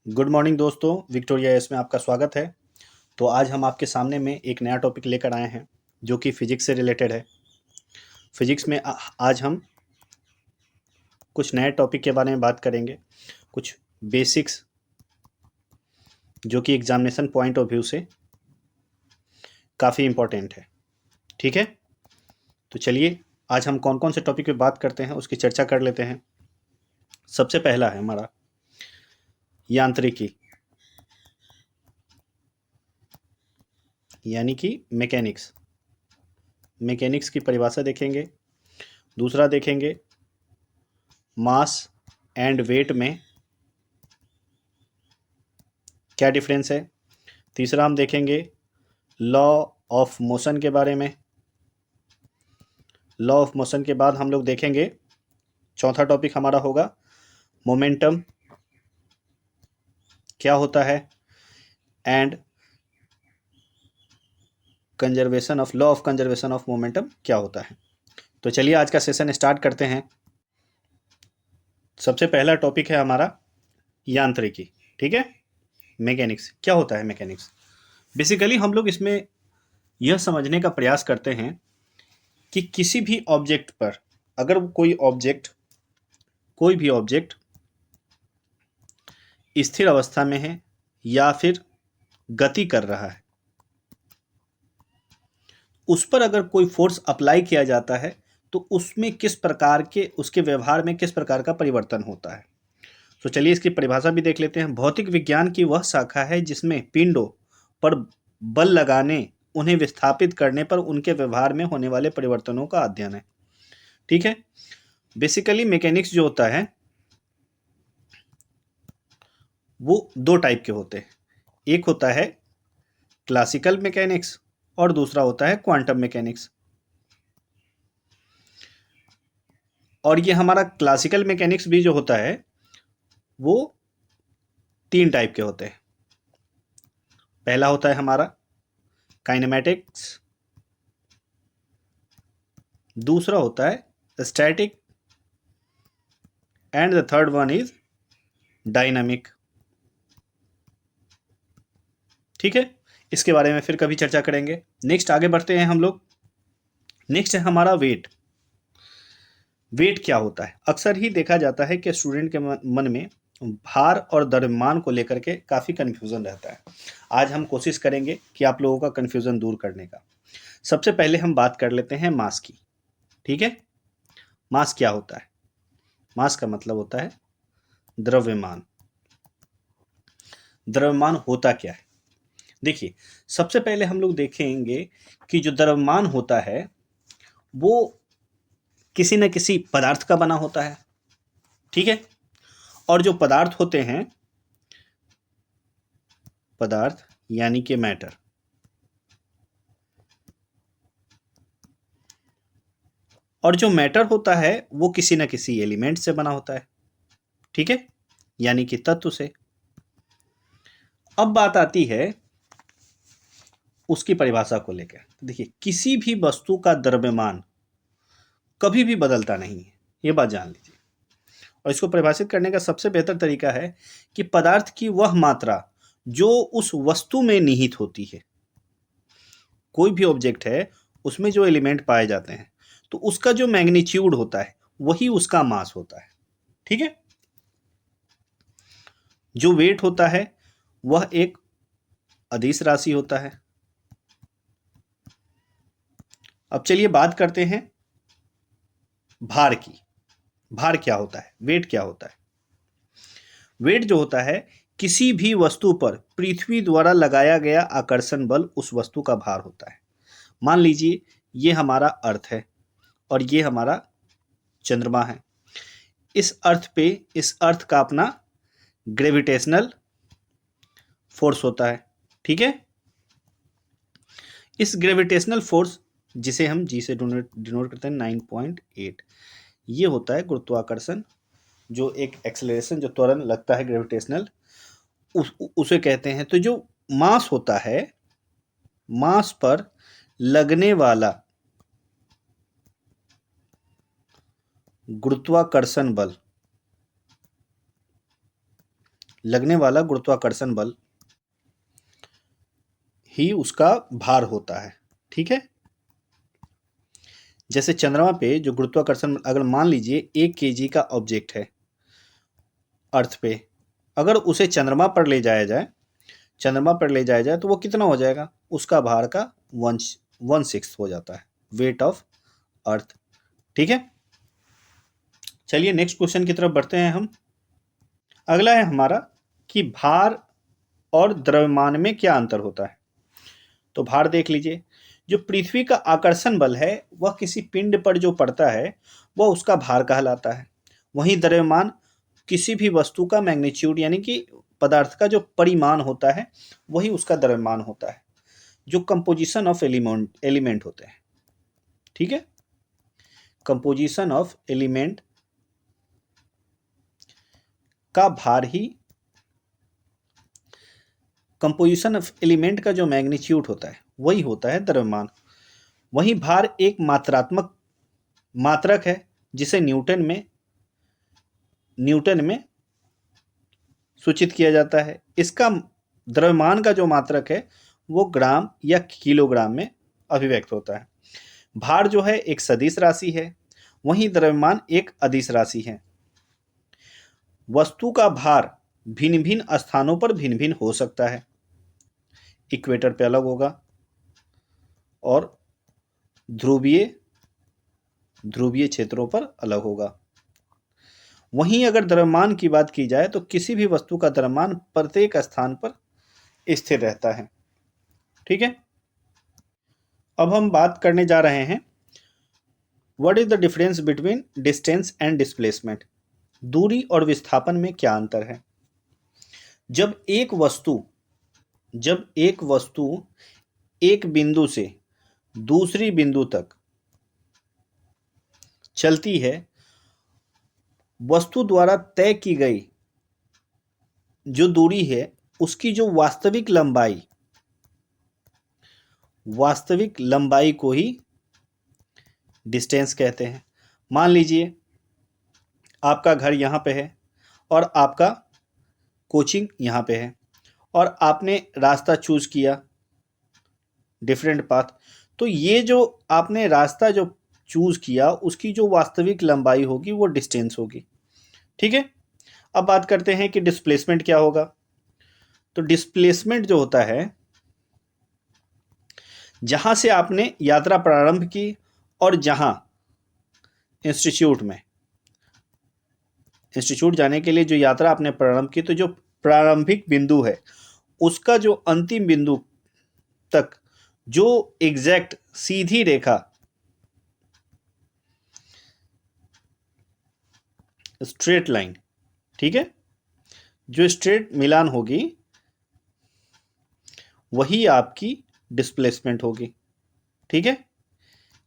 Good morning दोस्तों, Victoria S में आपका स्वागत है। तो आज हम आपके सामने में एक नया टॉपिक लेकर आए हैं जो कि फिजिक्स से रिलेटेड है। फिजिक्स में आज हम कुछ नए टॉपिक के बारे में बात करेंगे, कुछ बेसिक्स जो कि एग्जामिनेशन पॉइंट ऑफ व्यू से काफ़ी इम्पोर्टेंट है। ठीक है, तो चलिए आज हम कौन कौन से टॉपिक पे बात करते हैं उसकी चर्चा कर लेते हैं। सबसे पहला है हमारा यांत्रिकी, यानी कि मैकेनिक्स। मैकेनिक्स की परिभाषा देखेंगे। दूसरा देखेंगे मास एंड वेट में क्या डिफरेंस है। तीसरा हम देखेंगे लॉ ऑफ मोशन के बारे में। लॉ ऑफ मोशन के बाद हम लोग देखेंगे, चौथा टॉपिक हमारा होगा मोमेंटम क्या होता है and conservation of law of conservation of momentum क्या होता है। तो चलिए आज का सेशन स्टार्ट करते हैं। सबसे पहला टॉपिक है हमारा यांत्रिकी। ठीक है, मैकेनिक्स क्या होता है। मैकेनिक्स बेसिकली हम लोग इसमें यह समझने का प्रयास करते हैं कि किसी भी ऑब्जेक्ट पर अगर कोई भी ऑब्जेक्ट स्थिर अवस्था में है या फिर गति कर रहा है, उस पर अगर कोई फोर्स अप्लाई किया जाता है तो उसमें किस प्रकार के उसके व्यवहार में किस प्रकार का परिवर्तन होता है। तो चलिए इसकी परिभाषा भी देख लेते हैं। भौतिक विज्ञान की वह शाखा है जिसमें पिंडों पर बल लगाने, उन्हें विस्थापित करने पर उनके व्यवहार में होने वाले परिवर्तनों का अध्ययन है। ठीक है, बेसिकली मैकेनिक्स जो होता है वो दो टाइप के होते हैं। एक होता है क्लासिकल मैकेनिक्स और दूसरा होता है क्वांटम मैकेनिक्स। और ये हमारा क्लासिकल मैकेनिक्स भी जो होता है वो तीन टाइप के होते हैं। पहला होता है हमारा काइनेमैटिक्स, दूसरा होता है static and the third one is dynamic. ठीक है, इसके बारे में फिर कभी चर्चा करेंगे। नेक्स्ट आगे बढ़ते हैं हम लोग। नेक्स्ट है हमारा वेट। वेट क्या होता है। अक्सर ही देखा जाता है कि स्टूडेंट के मन में भार और द्रव्यमान को लेकर के काफ़ी कन्फ्यूज़न रहता है। आज हम कोशिश करेंगे कि आप लोगों का कन्फ्यूज़न दूर करने का। सबसे पहले हम बात कर लेते हैं मास की। ठीक है, मास क्या होता है। मास का मतलब होता है द्रव्यमान। द्रव्यमान होता क्या है। देखिए, सबसे पहले हम लोग देखेंगे कि जो द्रव्यमान होता है वो किसी न किसी पदार्थ का बना होता है। ठीक है, और जो पदार्थ होते हैं, पदार्थ यानी कि मैटर, और जो मैटर होता है वो किसी न किसी एलिमेंट से बना होता है। ठीक है, यानी कि तत्व से। अब बात आती है उसकी परिभाषा को लेकर। देखिए, किसी भी वस्तु का द्रव्यमान कभी भी बदलता नहीं है, ये बात जान लीजिए। और इसको परिभाषित करने का सबसे बेहतर तरीका है कि पदार्थ की वह मात्रा जो उस वस्तु में निहित होती है। कोई भी ऑब्जेक्ट है, उसमें जो एलिमेंट पाए जाते हैं तो उसका जो मैग्नीट्यूड होता है वही उसका मास होता है। ठीक है, जो वेट होता है वह एक अदिश राशि होता है। अब चलिए बात करते हैं भार की। भार क्या होता है, वेट क्या होता है। वेट जो होता है किसी भी वस्तु पर पृथ्वी द्वारा लगाया गया आकर्षण बल उस वस्तु का भार होता है। मान लीजिए ये हमारा अर्थ है और ये हमारा चंद्रमा है। इस अर्थ का अपना ग्रेविटेशनल फोर्स होता है। ठीक है, इस ग्रेविटेशनल फोर्स जिसे हम जी से डिनोट करते हैं 9.8, ये होता है गुरुत्वाकर्षण। जो एक एक्सेलरेशन, जो त्वरण लगता है ग्रेविटेशनल, उसे कहते हैं। तो जो मास होता है, मास पर लगने वाला गुरुत्वाकर्षण बल, लगने वाला गुरुत्वाकर्षण बल ही उसका भार होता है। ठीक है, जैसे चंद्रमा पे जो गुरुत्वाकर्षण, अगर मान लीजिए 1 kg का ऑब्जेक्ट है अर्थ पे, अगर उसे चंद्रमा पर ले जाया जाए, तो वो कितना हो जाएगा, उसका भार का 1/6 हो जाता है, वेट ऑफ अर्थ। ठीक है, चलिए नेक्स्ट क्वेश्चन की तरफ बढ़ते हैं हम। अगला है हमारा कि भार और द्रव्यमान में क्या अंतर होता है। तो भार देख लीजिए, जो पृथ्वी का आकर्षण बल है वह किसी पिंड पर जो पड़ता है वह उसका भार कहलाता है। वहीं द्रव्यमान किसी भी वस्तु का मैग्नीट्यूड यानी कि पदार्थ का जो परिमाण होता है वही उसका द्रव्यमान होता है, जो कंपोजिशन ऑफ एलिमेंट होते हैं। ठीक है, कंपोजिशन ऑफ एलिमेंट का भार ही, कंपोजिशन ऑफ एलिमेंट का जो मैग्नीट्यूड होता है वही होता है द्रव्यमान। वहीं भार एक मात्रक है जिसे न्यूटन में सूचित किया जाता है। इसका द्रव्यमान का जो मात्रक है वो ग्राम या किलोग्राम में अभिव्यक्त होता है। भार जो है एक सदिश राशि है, वहीं द्रव्यमान एक अदिश राशि है। वस्तु का भार भिन्न भिन्न स्थानों पर भिन्न भिन्न हो सकता है। इक्वेटर पे अलग होगा और ध्रुवीय क्षेत्रों पर अलग होगा। वहीं अगर द्रव्यमान की बात की जाए तो किसी भी वस्तु का द्रव्यमान प्रत्येक स्थान पर स्थिर रहता है। ठीक है, अब हम बात करने जा रहे हैं what is the difference between distance and displacement. दूरी और विस्थापन में क्या अंतर है। जब एक वस्तु एक बिंदु से दूसरी बिंदु तक चलती है, वस्तु द्वारा तय की गई जो दूरी है उसकी जो वास्तविक लंबाई को ही डिस्टेंस कहते हैं। मान लीजिए आपका घर यहाँ पे है और आपका कोचिंग यहाँ पे है और आपने रास्ता चूज किया डिफरेंट पाथ, तो ये जो आपने रास्ता जो चूज किया उसकी जो वास्तविक लंबाई होगी वो डिस्टेंस होगी। ठीक है, अब बात करते हैं कि डिस्प्लेसमेंट क्या होगा। तो डिस्प्लेसमेंट जो होता है, जहां से आपने यात्रा प्रारंभ की और जहां इंस्टीट्यूट जाने के लिए जो यात्रा आपने प्रारंभ की, तो जो प्रारंभिक बिंदु है उसका जो अंतिम बिंदु तक जो एग्जैक्ट सीधी रेखा स्ट्रेट लाइन, ठीक है, जो स्ट्रेट मिलान होगी वही आपकी डिस्प्लेसमेंट होगी। ठीक है,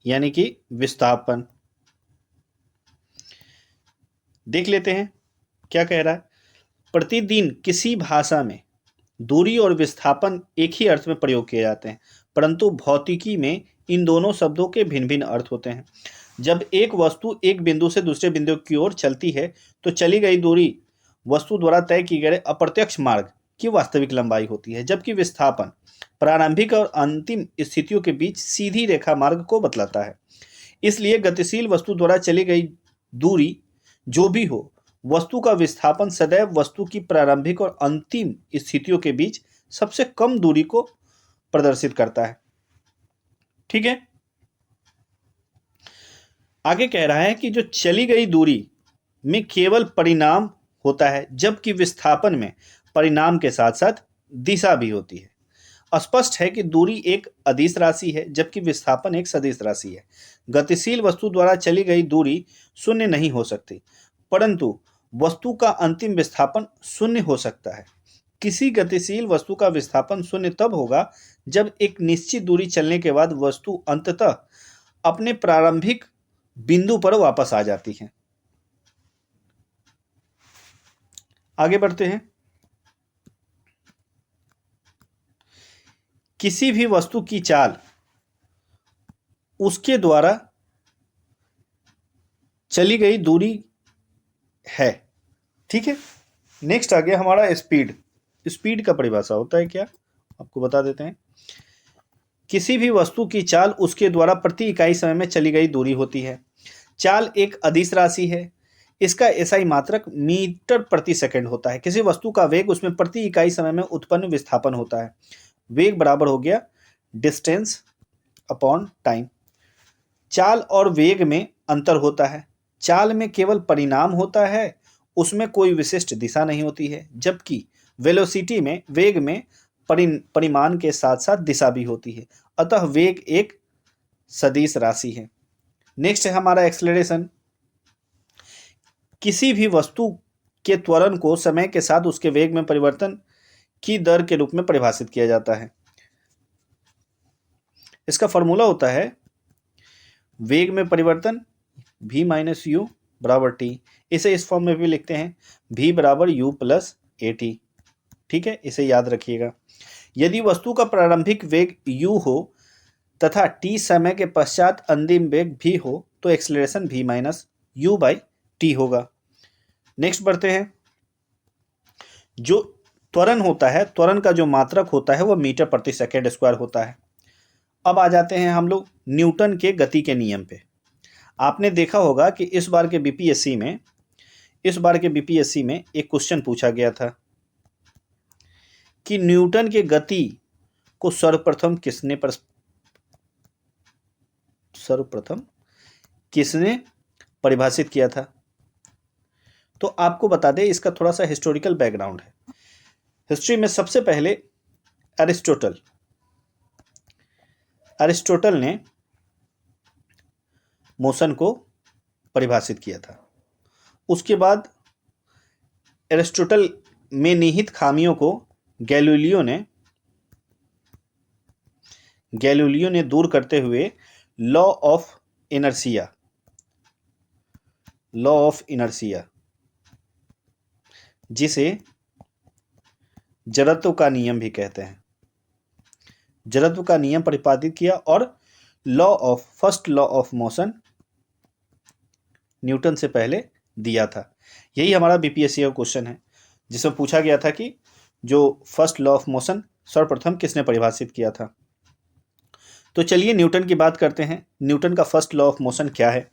यानी कि विस्थापन। देख लेते हैं क्या कह रहा है। प्रतिदिन किसी भाषा में दूरी और विस्थापन एक ही अर्थ में प्रयोग किए जाते हैं, परंतु भौतिकी में इन दोनों शब्दों के भिन्न भिन्न अर्थ होते हैं। जब एक वस्तु एक बिंदु से दूसरे बिंदु की ओर चलती है तो चली गई दूरी वस्तु द्वारा तय की गए अप्रत्यक्ष मार्ग की वास्तविक लंबाई होती है, जबकि विस्थापन प्रारंभिक और अंतिम स्थितियों के बीच सीधी रेखा मार्ग को बतलाता है। इसलिए गतिशील वस्तु द्वारा चली गई दूरी जो भी हो, वस्तु का विस्थापन सदैव वस्तु की प्रारंभिक और अंतिम स्थितियों के बीच सबसे कम दूरी को प्रदर्शित करता है। ठीक है, आगे कह रहा है कि जो चली गई दूरी में केवल परिणाम होता है, जबकि विस्थापन में परिणाम के साथ साथ दिशा भी होती है। स्पष्ट है कि दूरी एक अदिश राशि है जबकि विस्थापन एक सदिश राशि है। गतिशील वस्तु द्वारा चली गई दूरी शून्य नहीं हो सकती, परंतु वस्तु का अंतिम विस्थापन शून्य हो सकता है। किसी गतिशील वस्तु का विस्थापन शून्य तब होगा जब एक निश्चित दूरी चलने के बाद वस्तु अंततः अपने प्रारंभिक बिंदु पर वापस आ जाती है। आगे बढ़ते हैं। किसी भी वस्तु की चाल उसके द्वारा चली गई दूरी है। ठीक है, नेक्स्ट आ गया हमारा स्पीड। स्पीड का परिभाषा होता है क्या, आपको बता देते हैं। किसी भी वस्तु की चाल उसके द्वारा प्रति इकाई समय में चली गई दूरी होती है। चाल एक अदिश राशि है, इसका एसआई मात्रक मीटर प्रति सेकंड होता है। किसी वस्तु का वेग उसमें प्रति इकाई समय में उत्पन्न विस्थापन होता है। वेग बराबर हो गया डिस्टेंस अपॉन टाइम। चाल और वेग में अंतर होता है। चाल में केवल परिणाम होता है, उसमें कोई विशिष्ट दिशा नहीं होती है, जबकि वेलोसिटी में, वेग में परिमाण के साथ साथ दिशा भी होती है। अतः वेग एक सदिश राशि है। नेक्स्ट है हमारा एक्सेलरेशन। किसी भी वस्तु के त्वरण को समय के साथ उसके वेग में परिवर्तन की दर के रूप में परिभाषित किया जाता है। इसका फॉर्मूला होता है वेग में परिवर्तन v माइनस यू बराबर टी। इसे इस फॉर्म में भी लिखते हैं v बराबर यू प्लस ए टी। ठीक है, इसे याद रखिएगा। यदि वस्तु का प्रारंभिक वेग u हो तथा t समय के पश्चात अंतिम वेग v हो तो acceleration v minus you by T होगा। नेक्स्ट बढ़ते हैं। जो त्वरण होता है, त्वरण का जो मात्रक होता है वह मीटर प्रति सेकेंड स्क्वायर होता है। अब आ जाते हैं हम लोग न्यूटन के गति के नियम पे। आपने देखा होगा कि इस बार के बीपीएससी में एक क्वेश्चन पूछा गया था कि न्यूटन के गति को सर्वप्रथम किसने परिभाषित किया था। तो आपको बता दें, इसका थोड़ा सा हिस्टोरिकल बैकग्राउंड है। हिस्ट्री में सबसे पहले अरिस्टोटल ने मोशन को परिभाषित किया था। उसके बाद अरिस्टोटल में निहित खामियों को गैलीलियो ने दूर करते हुए लॉ ऑफ इनर्शिया जिसे जड़त्व का नियम भी कहते हैं, जड़त्व का नियम प्रतिपादित किया और first law of motion Newton से पहले दिया था। यही हमारा बीपीएससी का क्वेश्चन है, जिसमें पूछा गया था कि जो फर्स्ट लॉ ऑफ मोशन सर्वप्रथम किसने परिभाषित किया था। तो चलिए न्यूटन की बात करते हैं। न्यूटन का फर्स्ट लॉ ऑफ मोशन क्या है।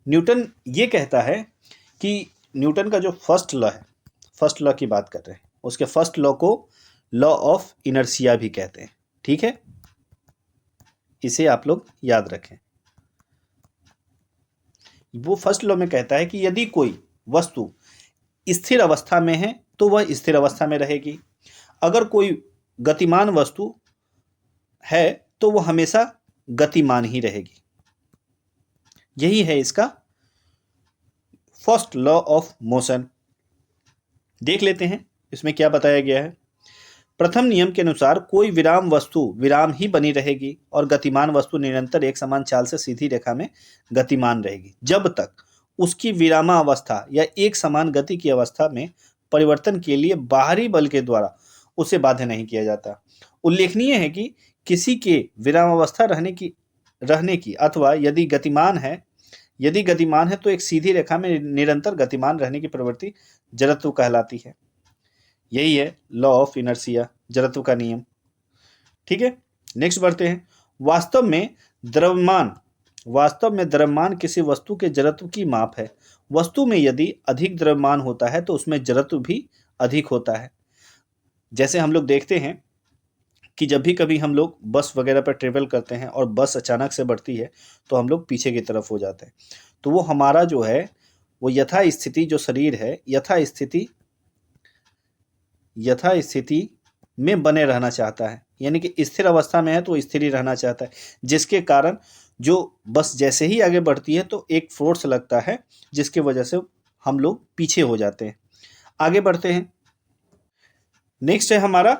न्यूटन ये कहता है कि न्यूटन का जो फर्स्ट लॉ की बात कर रहे हैं, उसके फर्स्ट लॉ को लॉ ऑफ इनर्शिया भी कहते हैं। ठीक है, इसे आप लोग याद रखें। वो फर्स्ट लॉ में कहता है कि यदि कोई वस्तु स्थिर अवस्था में है तो वह स्थिर अवस्था में रहेगी, अगर कोई गतिमान वस्तु है तो वह हमेशा गतिमान ही रहेगी। यही है इसका फर्स्ट लॉ ऑफ मोशन। देख लेते हैं इसमें क्या बताया गया है। प्रथम नियम के अनुसार कोई विराम वस्तु विराम ही बनी रहेगी और गतिमान वस्तु निरंतर एक समान चाल से सीधी रेखा में गतिमान रहेगी जब तक उसकी विरामावस्था या एक समान गति की अवस्था में परिवर्तन के लिए बाहरी बल के द्वारा उसे बाध्य नहीं किया जाता। उल्लेखनीय है कि किसी के विरामावस्था रहने की अथवा यदि गतिमान है तो एक सीधी रेखा में निरंतर गतिमान रहने की प्रवृत्ति जड़त्व कहलाती है। यही है लॉ ऑफ इनर्शिया, जड़त्व का नियम। ठीक है, नेक्स्ट बढ़ते हैं। वास्तव में द्रव्यमान किसी वस्तु के जड़त्व की माप है। वस्तु में यदि अधिक द्रव्यमान होता है तो उसमें जड़त्व भी अधिक होता है। जैसे हम लोग देखते हैं कि जब भी कभी हम लोग बस वगैरह पर ट्रेवल करते हैं और बस अचानक से बढ़ती है तो हम लोग पीछे की तरफ हो जाते हैं, तो वो हमारा जो है वो यथास्थिति जो शरीर है यथास्थिति में बने रहना चाहता है, यानी कि स्थिर अवस्था में है तो स्थिर ही रहना चाहता है, जिसके कारण जो बस जैसे ही आगे बढ़ती है तो एक फोर्स लगता है जिसकी वजह से हम लोग पीछे हो जाते हैं। आगे बढ़ते हैं। नेक्स्ट है हमारा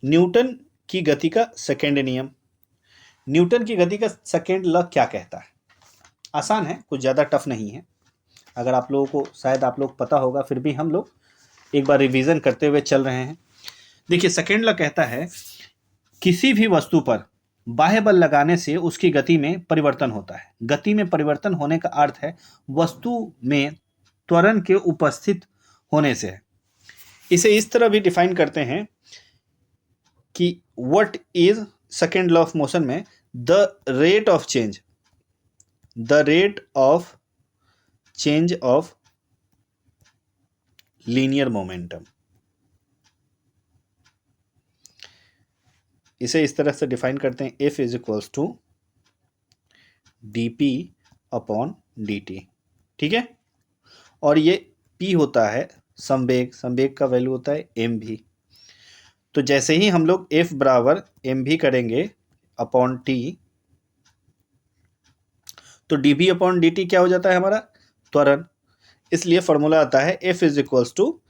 न्यूटन की गति का सेकेंड नियम। न्यूटन की गति का सेकेंड लॉ क्या कहता है। आसान है, कुछ ज़्यादा टफ नहीं है। अगर आप लोगों को शायद आप लोग पता होगा, फिर भी हम लोग एक बार रिवीजन करते हुए चल रहे हैं। देखिए, सेकेंड लॉ कहता है किसी भी वस्तु पर बाह्य बल लगाने से उसकी गति में परिवर्तन होता है। गति में परिवर्तन होने का अर्थ है वस्तु में त्वरण के उपस्थित होने से है। इसे इस तरह भी डिफाइन करते हैं कि what is second law of motion में the rate of change of linear momentum. इसे इस तरह से डिफाइन करते हैं, F is equals to D P upon D T. ठीक है, और ये p होता है संवेग, संवेग का वैल्यू होता है एम भी। तो जैसे ही हम लोग f बराबर एम भी करेंगे अपॉन टी, तो D B upon D T क्या हो जाता है हमारा, त्वरण। इसलिए फॉर्मूला आता है f is equals to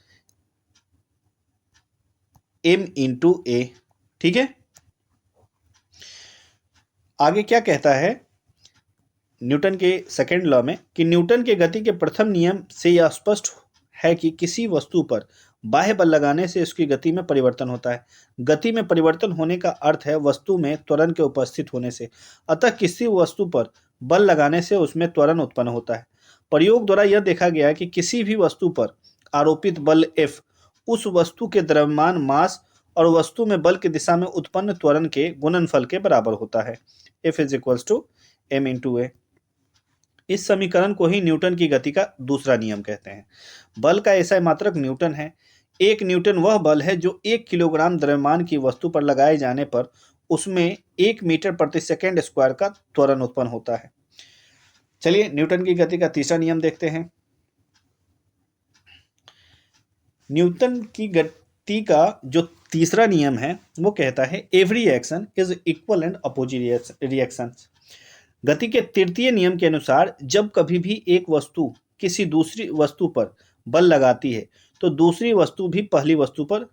M into A. ठीक है, आगे क्या कहता है न्यूटन के सेकेंड लॉ में कि न्यूटन के गति के प्रथम नियम से यह स्पष्ट है कि किसी वस्तु पर बाह्य बल लगाने से उसकी गति में परिवर्तन होता है। गति में परिवर्तन होने का अर्थ है वस्तु में त्वरण के उपस्थित होने से। अतः किसी वस्तु पर बल लगाने से उसमें त्वरण उत्पन्न होता है। प्रयोग द्वारा यह देखा गया है कि किसी भी वस्तु पर आरोपित बल F उस वस्तु के द्रव्यमान मास और वस्तु में बल की दिशा में उत्पन्न त्वरण के गुणनफल के बराबर होता है। F is equals to M into A. इस समीकरण को ही न्यूटन की गति का दूसरा नियम कहते हैं। बल का ऐसा मात्रक न्यूटन है। एक न्यूटन वह बल है जो 1 किलोग्राम द्रव्यमान की वस्तु पर लगाए जाने पर उसमें 1 मीटर प्रति सेकेंड स्क्वायर का त्वरण उत्पन्न होता है। चलिए न्यूटन की गति का तीसरा नियम देखते हैं। न्यूटन की गति का जो तीसरा नियम है वो कहता है every action is equal and opposite reaction. गति के तृतीय नियम के अनुसार जब कभी भी एक वस्तु किसी दूसरी वस्तु पर बल लगाती है तो दूसरी वस्तु भी पहली वस्तु पर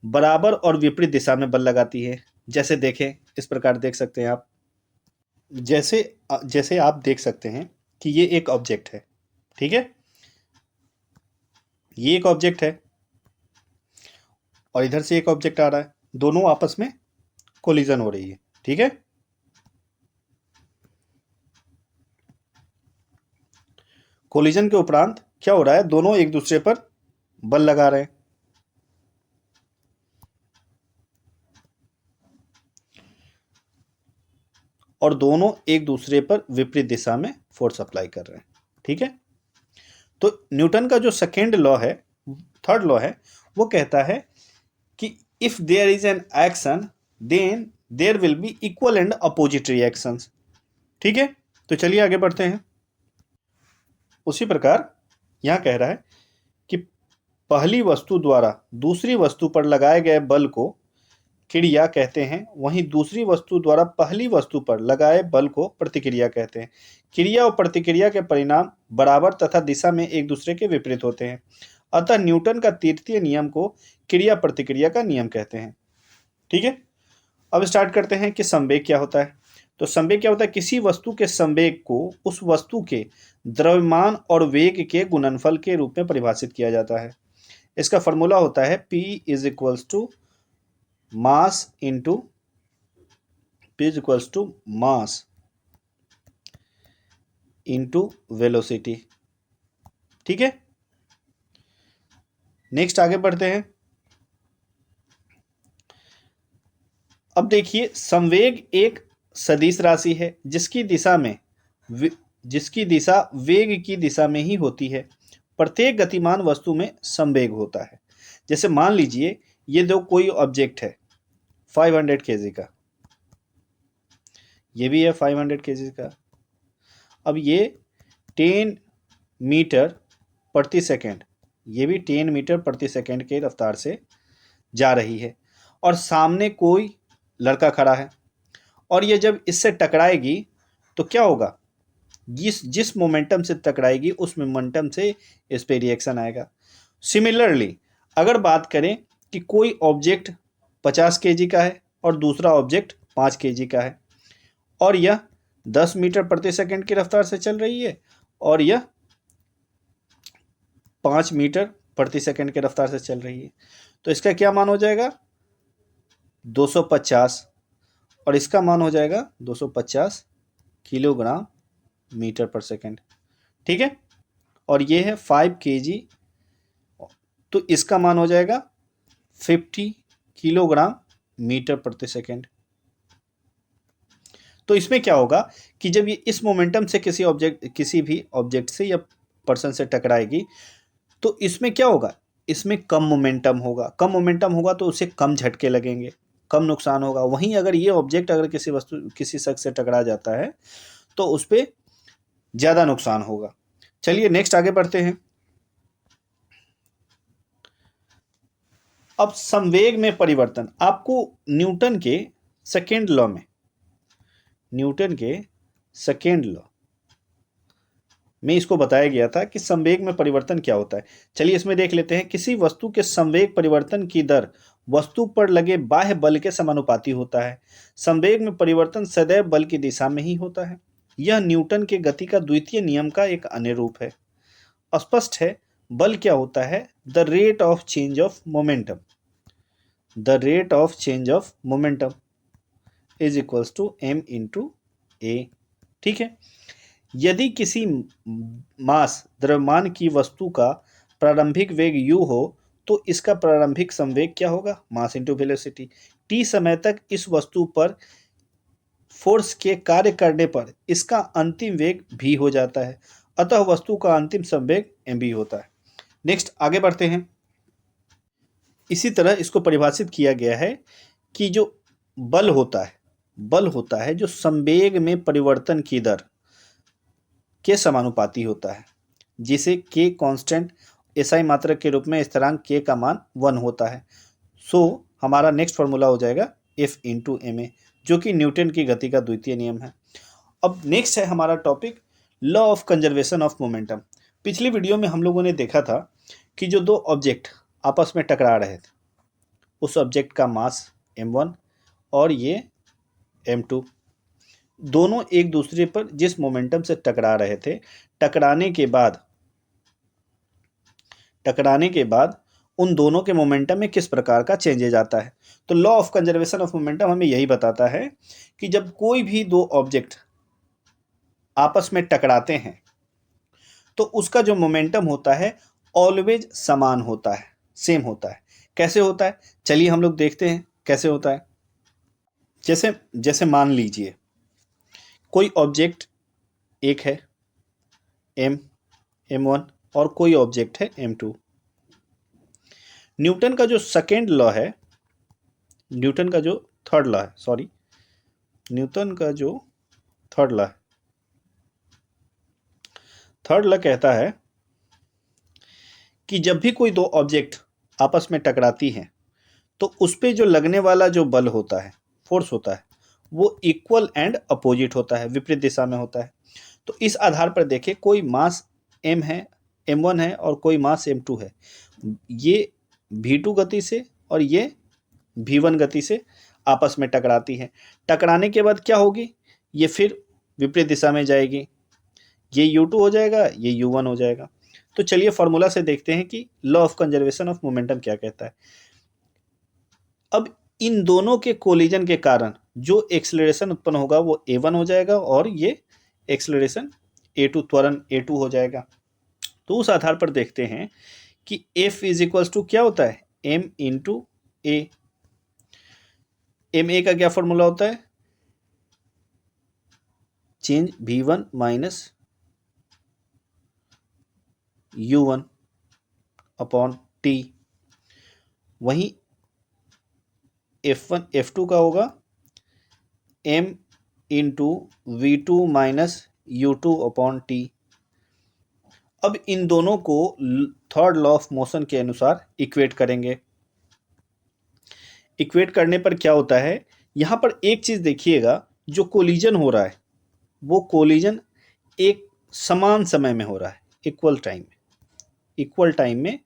बराबर और विपरीत दिशा में बल लगाती है। जैसे देखें, इस प्रकार देख सकते हैं आप, जैसे आप देख सकते हैं कि ये एक ऑब्जेक्ट है। ठीक है, ये एक ऑब्जेक्ट है और इधर से एक ऑब्जेक्ट आ रहा है, दोनों आपस में कोलिजन हो रही है। ठीक है, कोलिजन के उपरांत क्या हो रहा है, दोनों एक दूसरे पर बल लगा रहे हैं। और दोनों एक दूसरे पर विपरीत दिशा में फोर्स अप्लाई कर रहे हैं। ठीक है, तो न्यूटन का जो सेकेंड लॉ है, थर्ड लॉ है, वो कहता है कि if there is an action then there will be equal and opposite reactions. ठीक है, तो चलिए आगे बढ़ते हैं। उसी प्रकार यहां कह रहा है कि पहली वस्तु द्वारा दूसरी वस्तु पर लगाए गए बल को क्रिया कहते हैं, वहीं दूसरी वस्तु द्वारा पहली वस्तु पर लगाए बल को प्रतिक्रिया कहते हैं। क्रिया और प्रतिक्रिया के परिणाम बराबर तथा दिशा में एक दूसरे के विपरीत होते हैं। अतः न्यूटन का तृतीय नियम को क्रिया प्रतिक्रिया का नियम कहते हैं। ठीक है, अब स्टार्ट करते हैं कि संवेग क्या होता है। तो संवेग क्या होता है, किसी वस्तु के संवेग को उस वस्तु के द्रव्यमान और वेग के गुणनफल के रूप में परिभाषित किया जाता है। इसका फॉर्मूला होता है P is equals to mass into mass into velocity. ठीक है, नेक्स्ट आगे बढ़ते हैं। अब देखिए, संवेग एक सदिश राशि है जिसकी दिशा वेग की दिशा में ही होती है। प्रत्येक गतिमान वस्तु में संवेग होता है। जैसे मान लीजिए ये दो कोई ऑब्जेक्ट है 500 kg का, ये भी है 500 kg का। अब ये 10 मीटर प्रति सेकेंड, ये भी 10 मीटर प्रति सेकेंड के रफ्तार से जा रही है और सामने कोई लड़का खड़ा है और ये जब इससे टकराएगी तो क्या होगा, जिस मोमेंटम से टकराएगी उस मोमेंटम से इस पे रिएक्शन आएगा। सिमिलरली अगर बात करें कि कोई ऑब्जेक्ट 50 kg का है और दूसरा ऑब्जेक्ट 5 kg का है और यह 10 मीटर प्रति सेकेंड की रफ्तार से चल रही है और यह 5 मीटर प्रति सेकेंड की रफ्तार से चल रही है, तो इसका क्या मान हो जाएगा 250 और इसका मान हो जाएगा 250 किलोग्राम मीटर पर सेकेंड। ठीक है, और ये है 5 kg तो इसका मान हो जाएगा 50 किलोग्राम मीटर प्रति सेकेंड। तो इसमें क्या होगा कि जब ये इस मोमेंटम से किसी भी ऑब्जेक्ट से या पर्सन से टकराएगी तो इसमें क्या होगा, इसमें कम मोमेंटम होगा। कम मोमेंटम होगा तो उसे कम झटके लगेंगे, कम नुकसान होगा। वहीं अगर ये ऑब्जेक्ट अगर किसी शख्स से टकरा जाता है तो उस पर ज़्यादा नुकसान होगा। चलिए नेक्स्ट आगे बढ़ते हैं। अब संवेग में परिवर्तन, आपको न्यूटन के सेकेंड लॉ में इसको बताया गया था कि संवेग में परिवर्तन क्या होता है। चलिए इसमें देख लेते हैं। किसी वस्तु के संवेग परिवर्तन की दर वस्तु पर लगे बाह्य बल के समानुपाती होता है। संवेग में परिवर्तन सदैव बल की दिशा में ही होता है। यह न्यूटन के गति का द्वितीय नियम का एक अन्य रूप है। स्पष्ट है बल क्या होता है, the rate of change of momentum. The rate of change of momentum is equals to m into A. ठीक है, यदि किसी मास द्रव्यमान की वस्तु का प्रारंभिक वेग u हो तो इसका प्रारंभिक संवेग क्या होगा, मास इंटू वेलोसिटी। t समय तक इस वस्तु पर फोर्स के कार्य करने पर इसका अंतिम वेग v हो जाता है, अतः वस्तु का अंतिम संवेग mv होता है। नेक्स्ट आगे बढ़ते हैं। इसी तरह इसको परिभाषित किया गया है कि जो बल होता है जो संवेग में परिवर्तन की दर के समानुपाती होता है, जिसे k कांस्टेंट एसआई मात्रक के रूप में स्थिरांक k का मान 1 होता है। सो हमारा नेक्स्ट फॉर्मूला हो जाएगा F इंटू एम ए, जो कि न्यूटन की गति का द्वितीय नियम है। अब नेक्स्ट है हमारा topic law of conservation of momentum. पिछली वीडियो में हम लोगों ने देखा था कि जो दो ऑब्जेक्ट आपस में टकरा रहे थे, उस ऑब्जेक्ट का मास m1 और ये m2, दोनों एक दूसरे पर जिस मोमेंटम से टकरा रहे थे, टकराने के बाद उन दोनों के मोमेंटम में किस प्रकार का चेंजेज आता है। तो law of conservation of momentum हमें यही बताता है कि जब कोई भी दो ऑब्जेक्ट आपस में टकराते हैं तो उसका जो मोमेंटम होता है ऑलवेज समान होता है, सेम होता है। कैसे होता है, चलिए हम लोग देखते हैं कैसे होता है। जैसे मान लीजिए कोई ऑब्जेक्ट एक है m1 और कोई ऑब्जेक्ट है m2। न्यूटन का जो थर्ड लॉ है, थर्ड लॉ कहता है कि जब भी कोई दो ऑब्जेक्ट आपस में टकराती हैं तो उस पे जो लगने वाला जो बल होता है, फोर्स होता है, वो इक्वल एंड अपोजिट होता है, विपरीत दिशा में होता है। तो इस आधार पर देखें, कोई मास m1 है और कोई मास m2 है, ये v2 गति से और ये v1 गति से आपस में टकराती है। टकराने के बाद क्या होगी, ये फिर विपरीत दिशा में जाएगी, ये u2 हो जाएगा, ये u1 हो जाएगा। तो चलिए फॉर्मूला से देखते हैं कि law of conservation of momentum क्या कहता है। अब इन दोनों के कोलिजन के कारण जो एक्सेलरेशन उत्पन्न होगा वो a1 हो जाएगा और ये एक्सेलरेशन a2, त्वरण a2 हो जाएगा। तो उस आधार पर देखते हैं कि F इज इक्वल्स टू क्या होता है, m into A. M A का क्या फॉर्मूला होता है, change v1 minus u1 upon t। वहीं F1 F2 का होगा m into v2 minus u2 upon t। अब इन दोनों को थर्ड लॉ ऑफ मोशन के अनुसार इक्वेट करेंगे। इक्वेट करने पर क्या होता है, यहाँ पर एक चीज़ देखिएगा, जो कोलिजन हो रहा है वो कोलिजन एक समान समय में हो रहा है, इक्वल टाइम में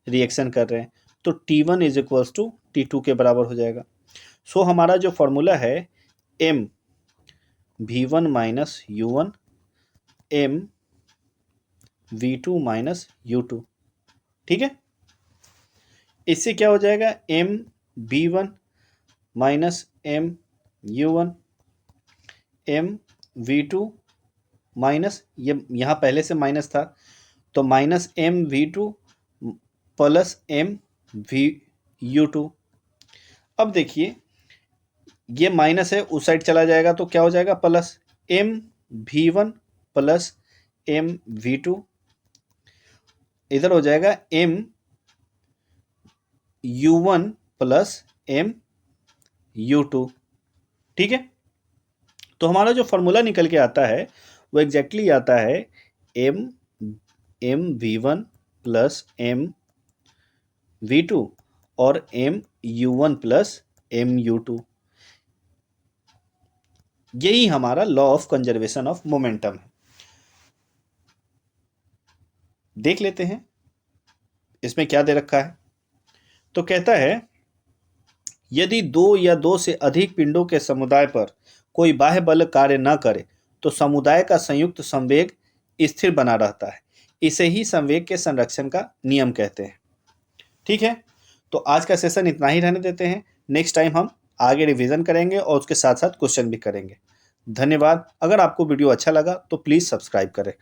रिएक्शन कर रहे हैं। तो T1 is equals to T2 के बराबर हो जाएगा। सो हमारा जो फॉर्मूला है m v1 minus u1 m v2 minus u2। ठीक है, इससे क्या हो जाएगा, m v1 minus m u1 m v2 minus, ये यहाँ पहले से माइनस था तो minus m v2 plus M V U two. अब देखिए ये माइनस है, उस साइड चला जाएगा तो क्या हो जाएगा, plus M V one plus M V two, इधर हो जाएगा M U one plus M U two. ठीक है, तो हमारा जो फॉर्मूला निकल के आता है वो एग्जैक्टली आता है M V one plus M V two और M U one plus M U two. यही हमारा law of conservation of momentum है। देख लेते हैं इसमें क्या दे रखा है। तो कहता है यदि दो या दो से अधिक पिंडों के समुदाय पर कोई बाह्य बल कार्य न करे तो समुदाय का संयुक्त संवेग स्थिर बना रहता है। इसे ही संवेग के संरक्षण का नियम कहते हैं। ठीक है, तो आज का सेशन इतना ही रहने देते हैं। नेक्स्ट टाइम हम आगे रिवीजन करेंगे और उसके साथ साथ क्वेश्चन भी करेंगे। धन्यवाद। अगर आपको वीडियो अच्छा लगा तो प्लीज़ सब्सक्राइब करें।